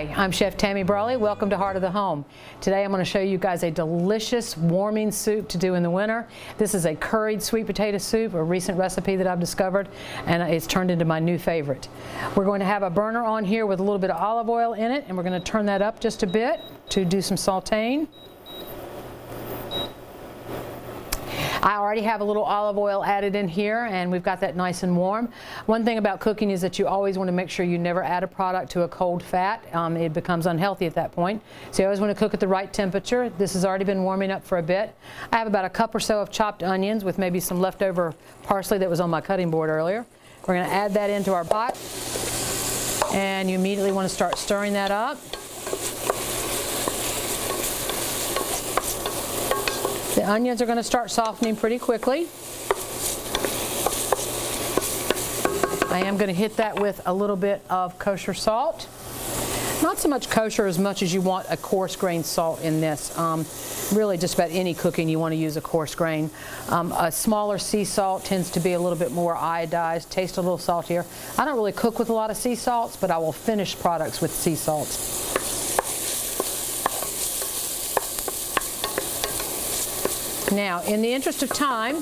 Hi, I'm Chef Tammy Brawley. Welcome to Heart of the Home. Today I'm going to show you guys a delicious warming soup to do in the winter. This is a curried sweet potato soup, a recent recipe that I've discovered, and it's turned into my new favorite. We're going to have a burner on here with a little bit of olive oil in it, and we're going to turn that up just a bit to do some sauteing. I already have a little olive oil added in here, and we've got that nice and warm. One thing about cooking is that you always want to make sure you never add a product to a cold fat. It becomes unhealthy at that point. So you always want to cook at the right temperature. This has already been warming up for a bit. I have about a cup or so of chopped onions with maybe some leftover parsley that was on my cutting board earlier. We're going to add that into our pot, and you immediately want to start stirring that up. The onions are going to start softening pretty quickly. I am going to hit that with a little bit of kosher salt. Not so much kosher as much as you want a coarse grain salt in this. Really just about any cooking you want to use a coarse grain. A smaller sea salt tends to be a little bit more iodized, taste a little saltier. I don't really cook with a lot of sea salts, but I will finish products with sea salts. Now, in the interest of time,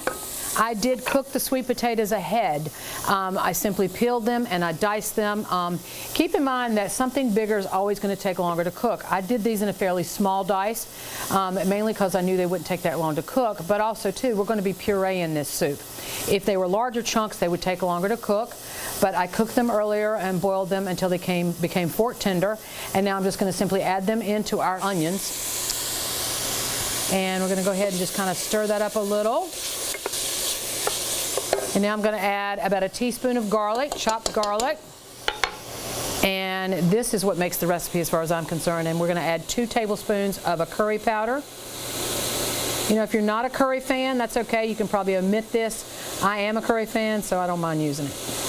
I did cook the sweet potatoes ahead. I simply peeled them and I diced them. Keep in mind that something bigger is always going to take longer to cook. I did these in a fairly small dice, mainly because I knew they wouldn't take that long to cook, but also too, we're going to be pureeing this soup. If they were larger chunks, they would take longer to cook, but I cooked them earlier and boiled them until they became fork tender, and now I'm just going to simply add them into our onions. And we're going to go ahead and just kind of stir that up a little. And now I'm going to add about a teaspoon of garlic, chopped garlic. And this is what makes the recipe as far as I'm concerned. And we're going to add 2 tablespoons of a curry powder. You know, if you're not a curry fan, that's okay. You can probably omit this. I am a curry fan, so I don't mind using it.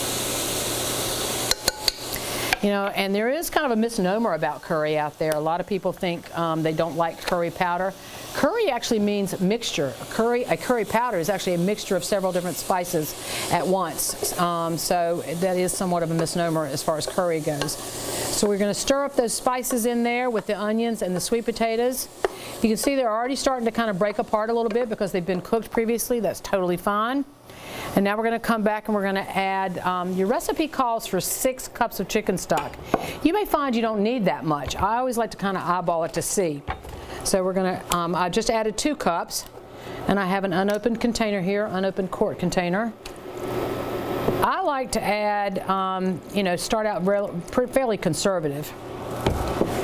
You know, and there is kind of a misnomer about curry out there. A lot of people think they don't like curry powder. Curry actually means mixture. A curry powder is actually a mixture of several different spices at once. So that is somewhat of a misnomer as far as curry goes. So we're going to stir up those spices in there with the onions and the sweet potatoes. You can see they're already starting to kind of break apart a little bit because they've been cooked previously. That's totally fine. And now we're going to come back and we're going to add, your recipe calls for 6 cups of chicken stock. You may find you don't need that much. I always like to kind of eyeball it to see. So we're going to, I just added 2 cups, and I have an unopened container here, unopened quart container. I like to add, you know, start out fairly conservative.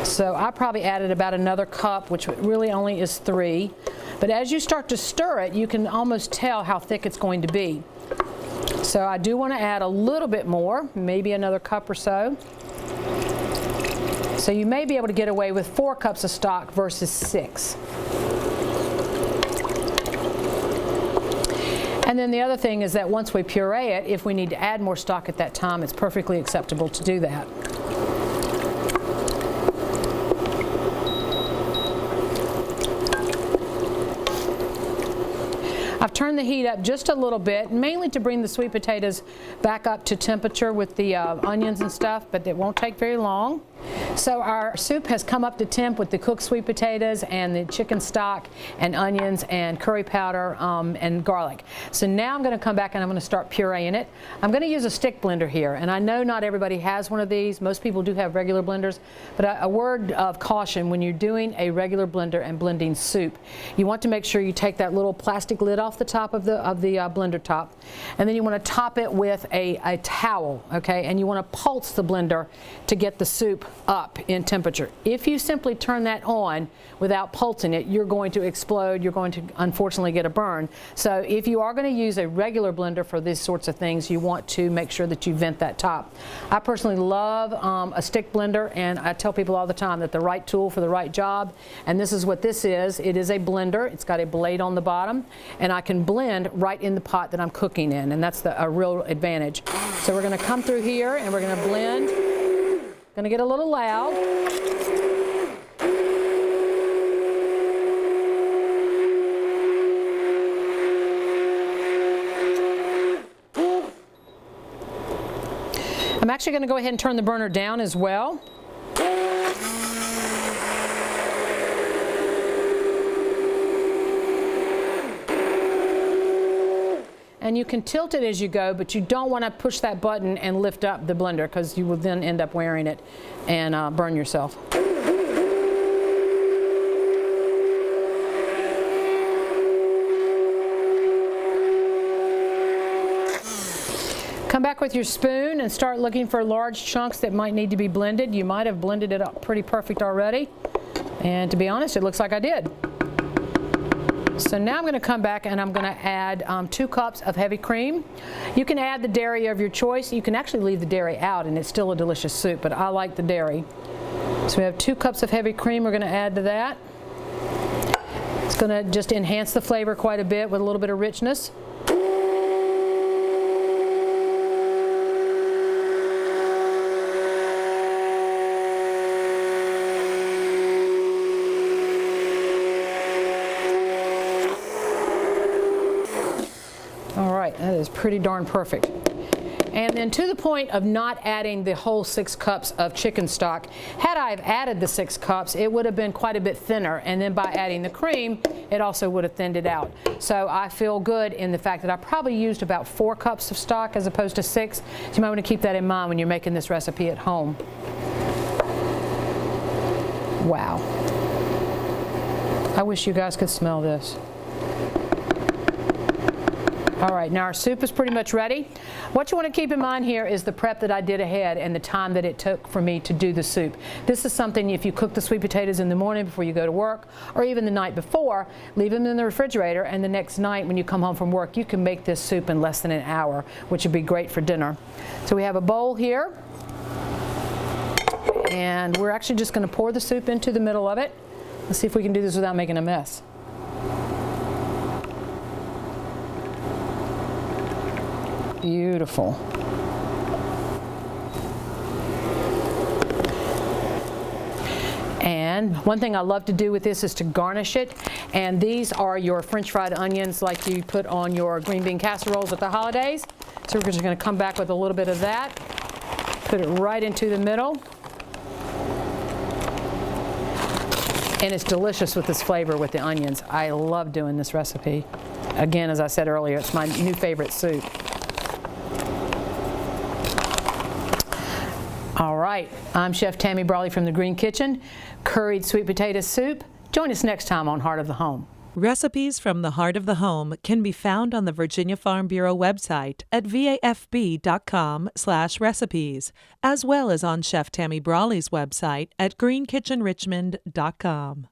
So I probably added about another cup, which really only is 3. But as you start to stir it, you can almost tell how thick it's going to be. So I do want to add a little bit more, maybe another cup or so. So you may be able to get away with 4 cups of stock versus 6. And then the other thing is that once we puree it, if we need to add more stock at that time, it's perfectly acceptable to do that. I've turned the heat up just a little bit, mainly to bring the sweet potatoes back up to temperature with the onions and stuff, but it won't take very long. So our soup has come up to temp with the cooked sweet potatoes and the chicken stock and onions and curry powder and garlic. So now I'm going to come back and I'm going to start pureeing it. I'm going to use a stick blender here, and I know not everybody has one of these. Most people do have regular blenders, but a word of caution: when you're doing a regular blender and blending soup, you want to make sure you take that little plastic lid off the top of the blender top, and then you want to top it with a towel, okay? And you want to pulse the blender to get the soup up in temperature. If you simply turn that on without pulsing it, you're going to explode. You're going to unfortunately get a burn. So if you are going to use a regular blender for these sorts of things, you want to make sure that you vent that top. I personally love a stick blender, and I tell people all the time that the right tool for the right job, and this is what this is. It is a blender. It's got a blade on the bottom, and I can blend right in the pot that I'm cooking in, and that's a real advantage. So we're going to come through here and we're going to blend. Going to get a little loud. I'm actually going to go ahead and turn the burner down as well. and you can tilt it as you go, but you don't want to push that button and lift up the blender because you will then end up wearing it and burn yourself. Come back with your spoon and start looking for large chunks that might need to be blended. You might have blended it up pretty perfect already. And to be honest, it looks like I did. So now I'm going to come back and I'm going to add 2 cups of heavy cream. You can add the dairy of your choice. You can actually leave the dairy out and it's still a delicious soup, but I like the dairy. So we have 2 cups of heavy cream we're going to add to that. It's going to just enhance the flavor quite a bit with a little bit of richness. All right, that is pretty darn perfect. And then to the point of not adding the whole 6 cups of chicken stock, had I have added the 6 cups, it would have been quite a bit thinner, and then by adding the cream, it also would have thinned it out. So I feel good in the fact that I probably used about 4 cups of stock as opposed to 6. So you might want to keep that in mind when you're making this recipe at home. Wow. I wish you guys could smell this. All right, now our soup is pretty much ready. What you want to keep in mind here is the prep that I did ahead and the time that it took for me to do the soup. This is something, if you cook the sweet potatoes in the morning before you go to work, or even the night before, leave them in the refrigerator, and the next night when you come home from work, you can make this soup in less than an hour, which would be great for dinner. So we have a bowl here, and we're actually just going to pour the soup into the middle of it. Let's see if we can do this without making a mess. Beautiful. And one thing I love to do with this is to garnish it. And these are your French fried onions like you put on your green bean casseroles at the holidays. So we're just going to come back with a little bit of that. Put it right into the middle. And it's delicious with this flavor with the onions. I love doing this recipe. Again, as I said earlier, it's my new favorite soup. All right, I'm Chef Tammy Brawley from the Green Kitchen. Curried sweet potato soup. Join us next time on Heart of the Home. Recipes from the Heart of the Home can be found on the Virginia Farm Bureau website at vafb.com/recipes, as well as on Chef Tammy Brawley's website at greenkitchenrichmond.com.